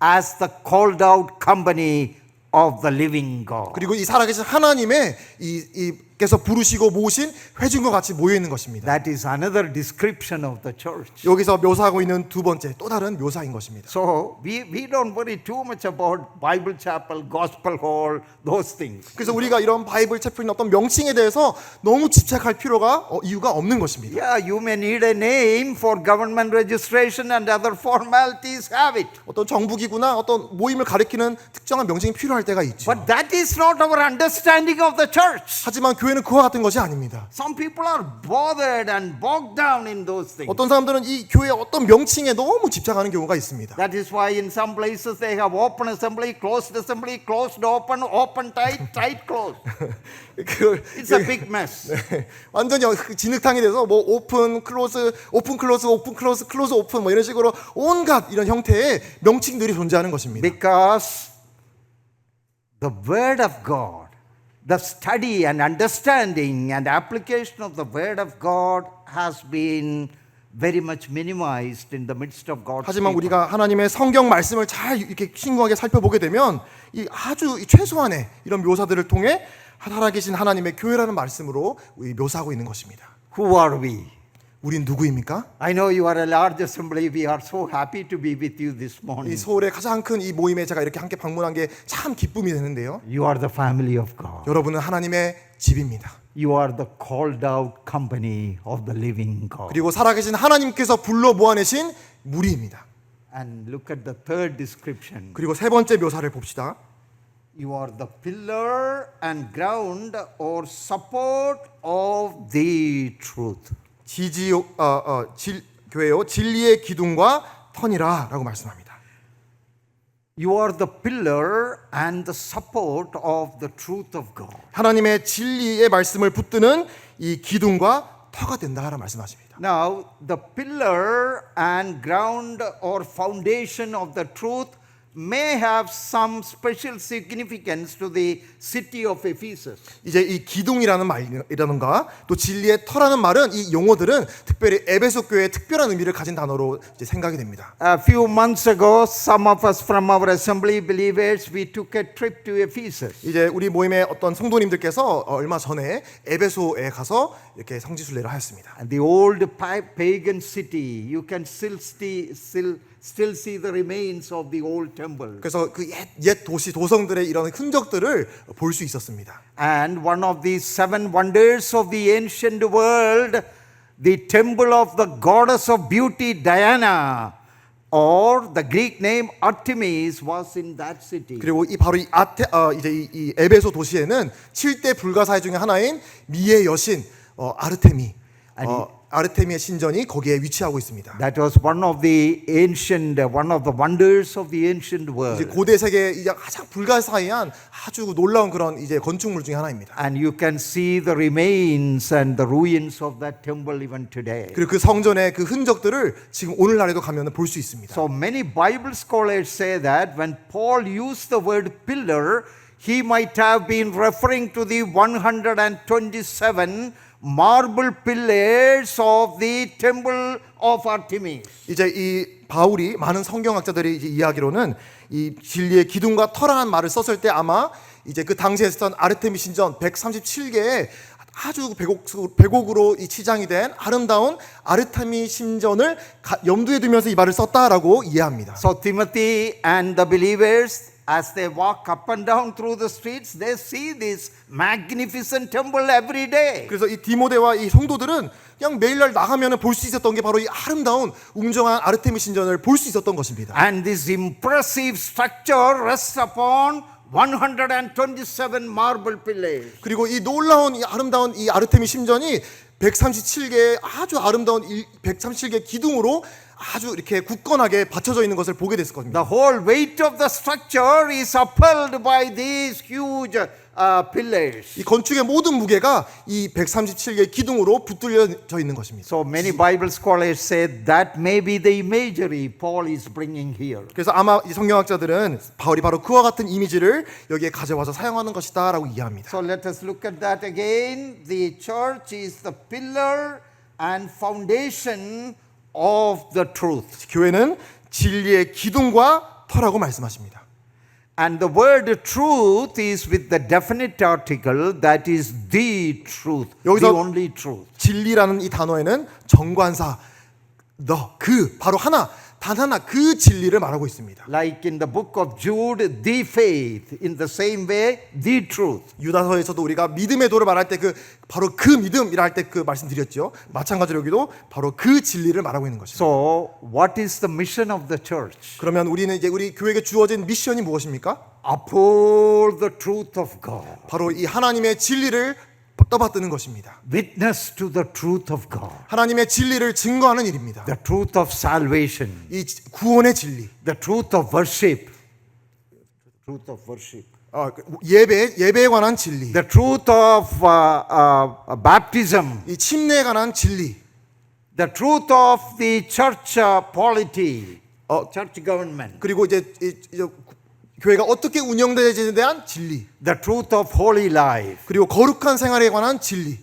as the called out company of the living God. 그리고 이 살아계신 하나님의 이 하나님께서 부르시고 모으신 회중과 같이 모여 있는 것입니다. That is another description of the church. 여기서 묘사하고 있는 두 번째 또 다른 묘사인 것입니다. So we don't worry too much about Bible chapel, gospel hall, those things. 그래서 우리가 이런 바이블 채플인 어떤 명칭에 대해서 너무 집착할 필요가 이유가 없는 것입니다. Yeah, you may need a name for government registration and other formalities, have it. 어떤 정부기구나 어떤 모임을 가리키는 특정한 명칭이 필요할 때가 있죠. But that is not our understanding of the church. 하지만 교회는 그와 같은 것이 아닙니다. Some people are bothered and bogged down in those things. 어떤 사람들은 이 교회의 어떤 명칭에 너무 집착하는 경우가 있습니다. That is why in some places they have open assembly, closed open, open tight, tight closed. It's a big mess. 완전히 진흙탕이 돼서 뭐 오픈 클로즈 클로즈 오픈 뭐 이런 식으로 온갖 이런 형태의 명칭들이 존재하는 것입니다. Because the word of God, the study and understanding and application of the word of God has been very much minimized in the midst of God's 하지만 people. 우리가 하나님의 성경 말씀을 잘 이렇게 신중하게 살펴보게 되면 이 아주 최소한의 이런 묘사들을 통해 살아계신 하나님의 교회라는 말씀으로 묘사하고 있는 것입니다. Who are we? 우린 누구입니까? I know you are a large assembly. We are so happy to be with you this 이 morning. 서울의 가장 큰 이 모임에 제가 이렇게 함께 방문한 게 참 기쁨이 되는데요. You are the family of God. 여러분은 하나님의 집입니다. You are the called out company of the living God. 그리고 살아계신 하나님께서 불러 모아내신 무리입니다. And look at the third description. 그리고 세 번째 묘사를 봅시다. You are the pillar and ground or support of the truth. 교회요 진리의 기둥과 터니라라고 말씀합니다. You are the pillar and the support of the truth of God. 하나님의 진리의 말씀을 붙드는 이 기둥과 터가 된다라고 말씀하십니다. Now, the pillar and ground or foundation of the truth may have some special significance to the city of Ephesus. 이제 이 기둥이라는 말이라든가 또 진리의 터라는 말은 이 용어들은 특별히 에베소 교회의 특별한 의미를 가진 단어로 이제 생각이 됩니다. A few months ago, some of us from our assembly believers, we took a trip to Ephesus. 이제 우리 모임의 어떤 성도님들께서 얼마 전에 에베소에 가서 이렇게 성지순례를 하였습니다. And the old pagan city, you can still see the remains of the old temple. 그래서 그 옛 도시 도성들의 이런 흔적들을 볼 수 있었습니다. And one of the seven wonders of the ancient world, the temple of the goddess of beauty Diana, or the Greek name Artemis, was in that city. 그리고 이 바로 이 에베소 도시에는 7대 불가사의 중에 하나인 미의 여신 아르테미 아르테미의 신전이 거기에 위치하고 있습니다. That was one of the wonders of the ancient 이제 world. 고대 세계의 이제 가장 불가사의한 아주 놀라운 그런 이제 건축물 중에 하나입니다. And you can see the remains and the ruins of that temple even today. 그리고 그 성전의 그 흔적들을 지금 오늘날에도 가면 볼 수 있습니다. So many Bible scholars say that when Paul used the word pillar, he might have been referring to the 127 marble pillars of the temple of Artemis. 이제 이 바울이 많은 성경학자들이 이제 이야기로는 이 진리의 기둥과 터라는 말을 썼을 때 아마 이제 그 당시에 있었던 아르테미 신전 137개의 아주 백옥으로 이 치장이 된 아름다운 아르테미 신전을 염두에 두면서 이 말을 썼다라고 이해합니다. So Timothy and the believers, as they walk up and down through the streets, they see this magnificent temple every day. 그래서 이 디모데와 이 성도들은 그냥 매일날 나가면 볼 수 있었던 게 바로 이 아름다운 웅장한 아르테미 신전을 볼 수 있었던 것입니다. And this impressive structure rests upon 127 marble pillars. 그리고 이 놀라운 이 아름다운 이 아르테미 신전이 137개의 아주 아름다운 137개 기둥으로 아주 이렇게 굳건하게 받쳐져 있는 것을 보게 됐을 겁니다. The whole weight of the structure is upheld by these huge pillars. 이 건축의 모든 무게가 이 137개의 기둥으로 붙들려져 있는 것입니다. So many Bible scholars say that may be the imagery Paul is bringing here. 그래서 아마 이 성경학자들은 바울이 바로 그와 같은 이미지를 여기에 가져와서 사용하는 것이다라고 이해합니다. So let us look at that again. The church is the pillar and foundation of the truth. 교회는 진리의 기둥과 터라고 말씀하십니다. And the word truth is with the definite article, that is the truth, the 여기서 only truth. 진리라는 이 단어에는 정관사 바로 하나 단 하나 그 진리를 말하고 있습니다. Like in the book of Jude, the faith. In the same way, the truth. 유다서에서도 우리가 믿음의 도를 말할 때 바로 그 믿음이라 할 때 그 말씀드렸죠. 마찬가지로 여기도 바로 그 진리를 말하고 있는 것입니다. So, what is the mission of the church? 그러면 우리는 이제 우리 교회에게 주어진 미션이 무엇입니까? Uphold the truth of God. 바로 이 하나님의 진리를 떠받드는 것입니다. Witness to the truth of God. 하나님의 진리를 증거하는 일입니다. The truth of salvation. 이 구원의 진리, The truth of worship. Truth of worship. 예배에 관한 진리, The truth of baptism. 이 침례에 관한 진리, The truth of the church polity. Church government. 그리고 이제 교회가 어떻게 운영되는지에 대한 진리, The truth of holy life. 그리고 거룩한 생활에 관한 진리.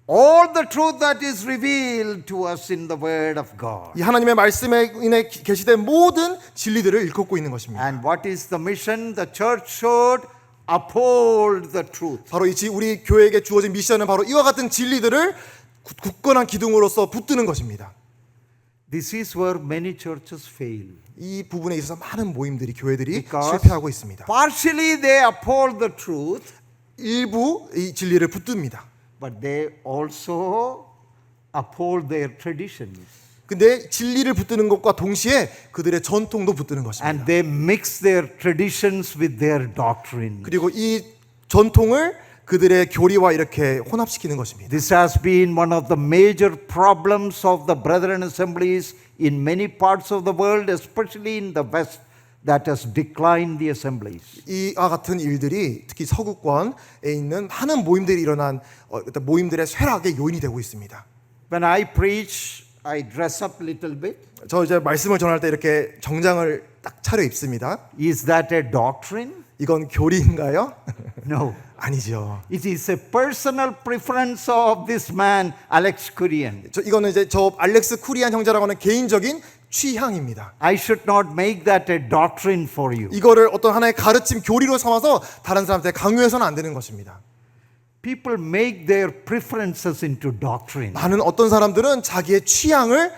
All the truth that is revealed to us in the Word of God. 이 하나님의 말씀에 인해 계시된 모든 진리들을 일컫고 있는 것입니다. And what is the mission? The church should uphold the truth. 바로 우리 교회에게 주어진 미션은 바로 이와 같은 진리들을 굳건한 기둥으로서 붙드는 것입니다. This is where many churches fail. 이 부분에 있어서 많은 모임들이 교회들이 Because 실패하고 있습니다. partially they uphold the truth, 일부 이 진리를 붙듭니다. but they also uphold their traditions. 근데 진리를 붙드는 것과 동시에 그들의 전통도 붙드는 것입니다. And they mix their traditions with their doctrine. 그리고 이 전통을 그들의 교리와 이렇게 혼합시키는 것입니다. This has been one of the major problems of the brethren assemblies in many parts of the world, especially in the West, that has declined the assemblies. 이와 같은 일들이 특히 서구권에 있는 많은 모임들이 일어난 모임들의 쇠락의 요인이 되고 있습니다. When I preach, I dress up a little bit. 저 이제 말씀을 전할 때 이렇게 정장을 딱 차려 입습니다. Is that a doctrine? 이건 교리인가요? No. 아니죠. It is a personal preference of this man, Alex Kurian. 이거는 이제 저 알렉스 쿠리안 형제라고 하는 개인적인 취향입니다. I should not make that a doctrine for you. 이거를 어떤 하나의 가르침 교리로 삼아서 다른 사람한테 강요해서는 안 되는 것입니다. People make their preferences into doctrine. 많은 어떤 사람들은 자기의 취향을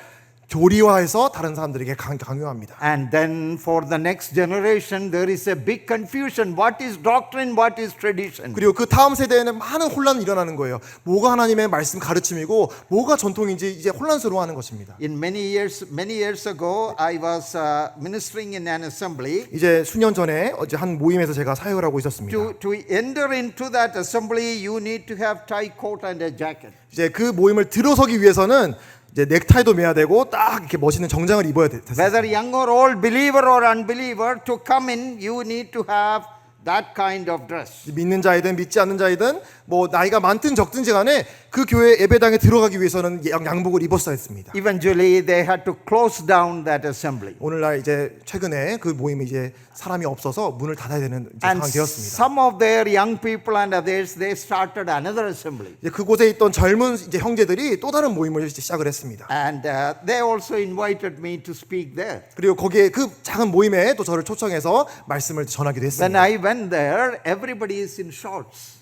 교리화해서 다른 사람들에게 강요합니다. And then for the next generation there is a big confusion. What is doctrine? What is tradition? 그리고 그 다음 세대에는 많은 혼란이 일어나는 거예요. 뭐가 하나님의 말씀 가르침이고 뭐가 전통인지 이제 혼란스러워하는 것입니다. In many years ago, I was ministering in an assembly. 이제 수년 전에 어제 한 모임에서 제가 사역을 하고 있었습니다. To enter into that assembly, you need to have tie coat and a jacket. 이제 그 모임을 들어서기 위해서는 이제 넥타이도 매야 되고 딱 이렇게 멋있는 정장을 입어야 됐어요. Whether young or old, believer or unbeliever, to come in, you need to have that kind of dress. 믿는 자이든 믿지 않는 자이든 뭐 나이가 많든 적든지 간에 그 교회 예배당에 들어가기 위해서는 양복을 입었어야 했습니다. Eventually, they had to close down that assembly. 오늘날 이제 최근에 그 모임이 이제 사람이 없어서 문을 닫아야 되는 이제 And 상황이 되었습니다. some of their young people and others, they started another assembly. 이제 그곳에 있던 젊은 이제 형제들이 또 다른 모임을 이제 시작을 했습니다. And they also invited me to speak there. 그리고 거기에 그 작은 모임에 또 저를 초청해서 말씀을 전하기도 When 했습니다. I went there, everybody is in shorts.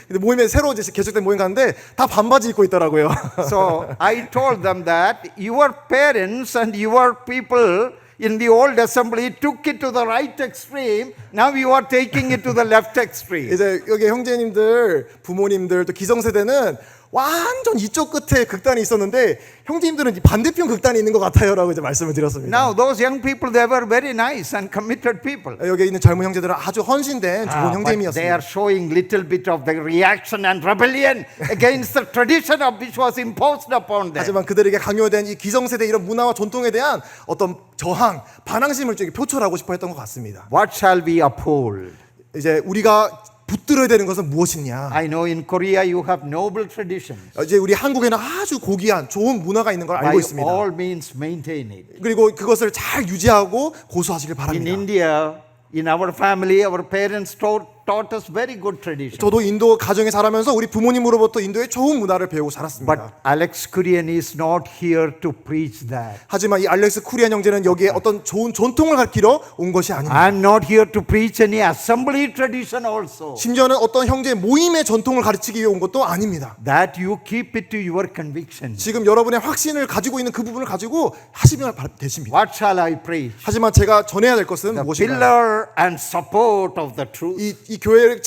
근데 모임에 새로 이제 개척된 모임 갔는데 다 반바지 입고 있더라고요. So I told them that your parents and your people in the old assembly took it to the right extreme. Now you are taking it to the left extreme. 이제 여기 형제님들, 부모님들 또 기성세대는 완전 이쪽 끝에 극단이 있었는데 형제님들은 이 반대편 극단이 있는 것 같아요라고 이제 말씀을 드렸습니다. Now those young people, they were very nice and committed people. 여기 있는 젊은 형제들은 아주 헌신된 좋은 But they 형제님이었습니다. are showing little bit of the reaction and rebellion against the tradition of which was imposed upon them. 하지만 그들에게 강요된 이 기성세대 이런 문화와 전통에 대한 어떤 저항, 반항심을 좀 표출하고 싶어 했던 것 같습니다. What shall we uphold? 이제 우리가 붙들어야 되는 것은 무엇이냐? I know in Korea you have noble traditions. 이제 우리 한국에는 아주 고귀한 좋은 문화가 있는 걸 By 알고 있습니다. all means maintain it. 그리고 그것을 잘 유지하고 고수하시길 In 바랍니다. India, in our family, our parents taught taught us very good tradition. 저도 인도 가정에 자라면서 우리 부모님으로부터 인도의 좋은 문화를 배우고 자랐습니다. But Alex Kurian is not here to preach that. 하지만 이 알렉스 쿠리안 형제는 여기에 어떤 좋은 전통을 가르치러 온 것이 아닙니다. I'm not here to preach any assembly tradition also. 심지어는 어떤 형제 모임의 전통을 가르치기 위해 온 것도 아닙니다. That you keep it to your conviction. 지금 여러분의 확신을 가지고 있는 그 부분을 가지고 하시면 되십니다. What shall I preach? 하지만 제가 전해야 될 것은 The 무엇인가요? pillar and support of the truth. 이 교회의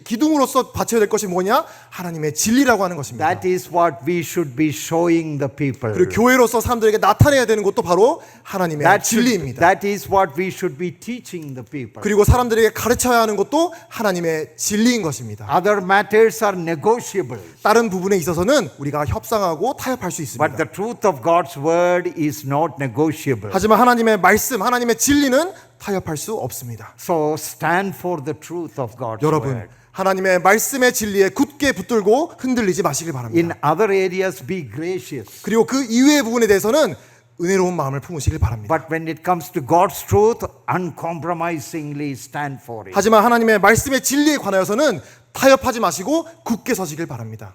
기둥으로서 바쳐야 될 것이 뭐냐? 하나님의 진리라고 하는 것입니다. That is what we should be showing the people. 그리고 교회로서 사람들에게 나타내야 되는 것도 바로 하나님의 진리입니다. That is what we should be teaching the people. 그리고 사람들에게 가르쳐야 하는 것도 하나님의 진리인 것입니다. Other matters are negotiable. 다른 부분에 있어서는 우리가 협상하고 타협할 수 있습니다. But the truth of God's word is not negotiable. 하지만 하나님의 말씀, 하나님의 진리는 타협할 수 없습니다. So stand for the truth of God's 여러분, word. 하나님의 말씀의 진리에 굳게 붙들고 흔들리지 마시길 바랍니다. In other areas, be gracious. 그리고 그 이외의 부분에 대해서는 은혜로운 마음을 품으시길 바랍니다. But when it comes to God's truth, uncompromisingly stand for it. 하지만 하나님의 말씀의 진리에 관하여서는 타협하지 마시고 굳게 서시길 바랍니다.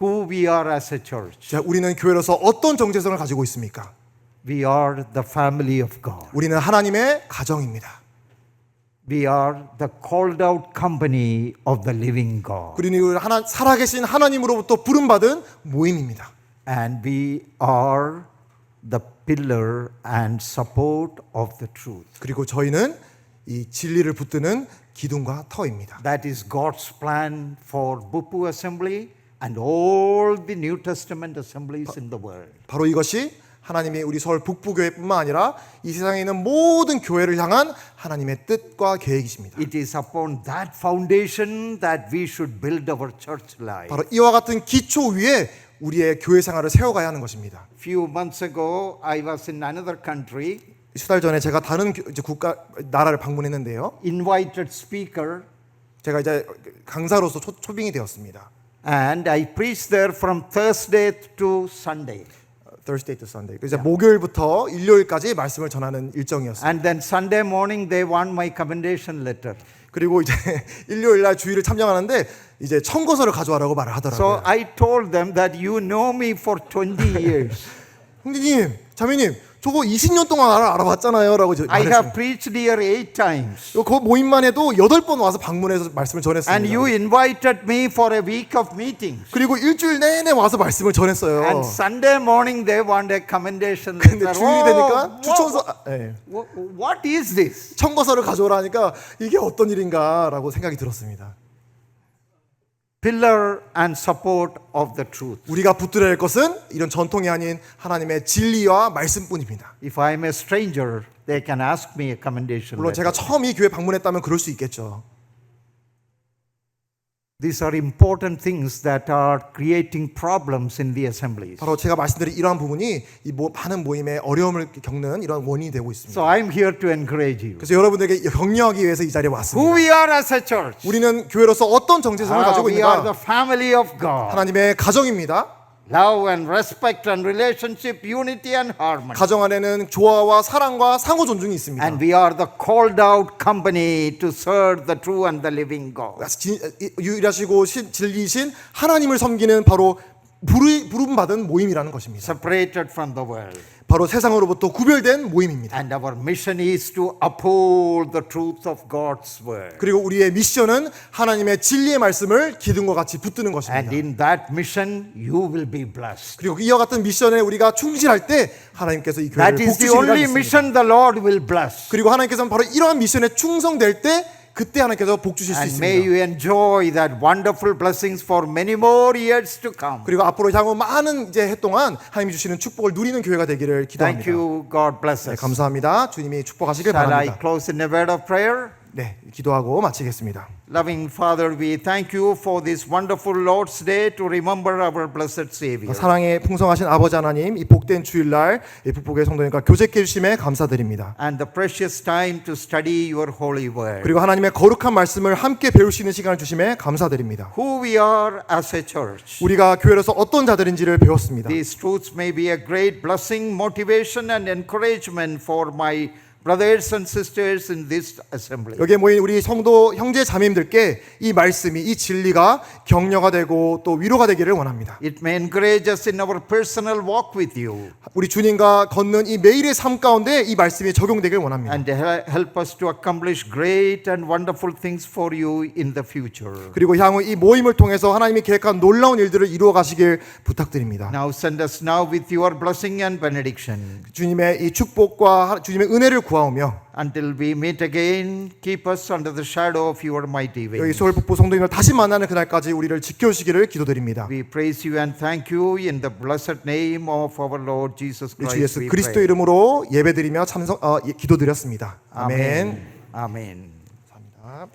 Who we are as a church. 자, 우리는 교회로서 어떤 정체성을 가지고 있습니까? We are the family of God. 우리는 하나님의 가정입니다. We are the called out company of the living God. 우리는 살아계신 하나님으로부터 부름받은 모임입니다. And we are the pillar and support of the truth. 그리고 저희는 이 진리를 붙드는 기둥과 터입니다. That is God's plan for Bupu Assembly and all the New Testament assemblies in the world. 바로 이것이 하나님이 우리 서울 북부교회뿐만 아니라 이 세상에 있는 모든 교회를 향한 하나님의 뜻과 계획이십니다. It is upon that foundation that we should build our church life. 바로 이와 같은 기초 위에 우리의 교회 생활을 세워가야 하는 것입니다. Few months ago, I was in another country. 수달 전에 제가 다른 나라를 방문했는데요. Invited speaker, 제가 이제 강사로서 초빙이 되었습니다. and I preached there from Thursday to Sunday. Thursday to Sunday. 그래서 목요일부터 일요일까지 말씀을 전하는 일정이었습니다. And then Sunday morning, they want my commendation letter. 그리고 이제 일요일 날 주일을 참여하는데 이제 청거서를 가져와라고 말을 So 하더라고요. I told them that you know me for 20 years. 형제님, 자매님, 저거 20년 동안 알아봤잖아요 라고 I have 말했습니다. preached here 8 times. 그 모임만 해도 8번 와서 방문해서 말씀을 And you 전했습니다. invited me for a week of meetings. 그리고 일주일 내내 와서 말씀을 전했어요. And Sunday morning they want a commendation 근데 letter. 주일이 되니까 추천서, What is this? 청거서를 가져오라 하니까 이게 어떤 일인가라고 생각이 들었습니다. Pillar and support of the truth. 우리가 붙들어야 할 것은 이런 전통이 아닌 하나님의 진리와 말씀뿐입니다. If I am a stranger, they can ask me a commendation 물론 제가 letter. 처음 이 교회 방문했다면 그럴 수 있겠죠. These are important things that are creating problems in the assemblies. 바로 제가 말씀드린 이러한 부분이 이 많은 모임에 어려움을 겪는 이런 원인이 되고 있습니다. So I'm here to encourage you. 그래서 여러분에게 격려하기 위해서 이 자리에 Who 왔습니다. we are as a church. 우리는 교회로서 어떤 정체성을 가지고 We are 있는가? the family of God. 하나님의 가정입니다. Love and respect and relationship, unity and harmony. 가정 안에는 조화와 사랑과 상호 존중이 있습니다. And we are the called out company to serve the true and the living God. 유일하시고 진리이신 하나님을 섬기는 바로 부름받은 모임이라는 것입니다. Separated from the world. 바로 세상으로부터 구별된 모임입니다. And our mission is to uphold the truth of God's word. 그리고 우리의 미션은 하나님의 진리의 말씀을 기둥과 같이 붙드는 And 것입니다. in that mission, you will be blessed. 그리고 이와 같은 미션에 우리가 충실할 때 하나님께서 이 교회를 That is the 복주시리라 only 믿습니다. mission the Lord will bless. 그리고 하나님께서는 바로 이러한 미션에 충성될 때 그때 하나님께서 복 주실 수 And may 있습니다. you enjoy that wonderful blessings for many more years to come. 그리고 앞으로 향후 많은 이제 해 동안 하나님이 주시는 축복을 누리는 교회가 되기를 Thank 기도합니다. you. God bless 네, us. 감사합니다. 주님이 축복하시길 Shall I 바랍니다. close in a word of prayer? 네, 기도하고 마치겠습니다. Loving Father, we thank you for this wonderful Lord's Day to remember our blessed Savior. 사랑의 풍성하신 아버지 하나님, 이 복된 주일날 이 북북의 성도님과 교제케 해주심에 감사드립니다. And the precious time to study your holy word. 그리고 하나님의 거룩한 말씀을 함께 배울 수 있는 시간을 주심에 감사드립니다. Who we are as a church. 우리가 교회로서 어떤 자들인지를 배웠습니다. These truths may be a great blessing, motivation and encouragement for my brothers and sisters in this assembly. 여기에 모인 우리 성도 형제 자매님들께 이 말씀이 이 진리가 격려가 되고 또 위로가 되기를 원합니다. It may encourage us in our personal walk with you 우리 주님과 걷는 이 매일의 삶 가운데 이 말씀이 적용되길 원합니다. and help us to accomplish great and wonderful things for you in the future. 그리고 향후 이 모임을 통해서 하나님이 계획한 놀라운 일들을 이루어 가시길 부탁드립니다. Now send us now with your blessing and benediction. 주님의 이 축복과 주님의 은혜를 구하오며 Until we meet again, keep us under the shadow of your mighty 여기 wings. 서울 북부 성도님을 다시 만나는 그날까지 우리를 지켜주시기를 기도드립니다. We praise you and thank you in the blessed name of our Lord Jesus 우리 주 Christ. 예수 we 그리스도 pray. 이름으로 예배드리며 기도드렸습니다. 아멘. Amen. Amen. 감사합니다.